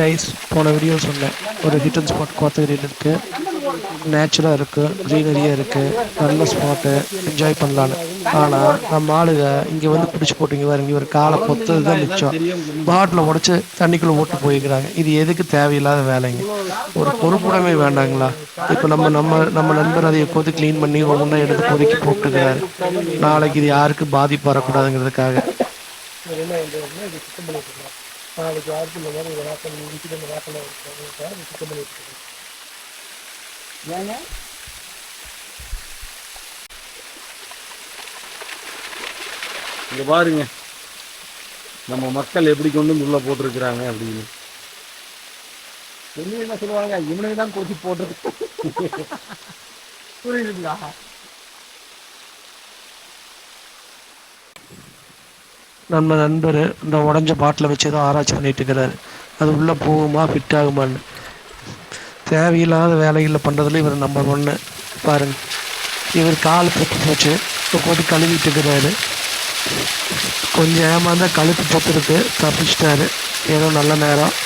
Guys, போன video சொன்னேன், ஒரு ஹிட் அண்ட் ஸ்பாட் கோத்தகிரியில் இருக்குது. நேச்சுரலாக இருக்குது, க்ரீனரியாக இருக்குது, நல்ல ஸ்பாட்டு, என்ஜாய் பண்ணலான்னு. ஆனால் நம்ம ஆளுங்க இங்கே வந்து பிடிச்சி போட்டுங்க பாருங்க, இவர் காலை பொத்தது தான் மிச்சம். பாட்டில் உடச்சி தண்ணிக்குள்ளே ஓட்டு போய்க்கிறாங்க. இது எதுக்கு தேவையில்லாத வேலைங்க? ஒரு பொறுப்புடைமை வேண்டாங்களா? இப்போ நம்ம நம்ம நம்ம நண்பர் அதை எப்போது க்ளீன் பண்ணி ஒவ்வொன்றா எடுத்து கொதிக்கி போட்டுக்கிறாரு. நாளைக்கு இது யாருக்கு பாதிப்பு வரக்கூடாதுங்கிறதுக்காக. நாளைக்கு யாருக்கு இந்த மாதிரி ஒரு வேப்பல் வீட்டுக்கு இந்த வேப்பலை சுத்தம் பண்ணி வச்சுருக்கோம். ஏங்க இங்க பாருங்க, நம்ம மக்கள் எப்படி கொண்டு வந்து உள்ள போட்டிருக்கிறாங்க அப்படின்னு. என்ன சொல்லுவாங்க, இவனுக்கு தான் கோச்சி போடுறது. புரியுதுங்களா? நம்ம நண்பர் இந்த உடஞ்ச பாட்டிலை வச்சு தான் ஆராய்ச்சி பண்ணிட்டு இருக்கிறாரு. அது உள்ளே போகுமா, ஃபிட் ஆகுமான்னு. தேவையில்லாத வேலைகளில் பண்ணுறதுல இவர் நம்பர் ஒன்று. பாருங்க, இவர் கால் பொத்து போச்சு, இப்போ போட்டு கழுவிட்டு இருக்கிறாரு. கொஞ்சம் ஏமாந்தால் கழுத்து பொத்துருக்கு, தப்பிச்சிட்டாரு. ஏதோ நல்ல நேரம்.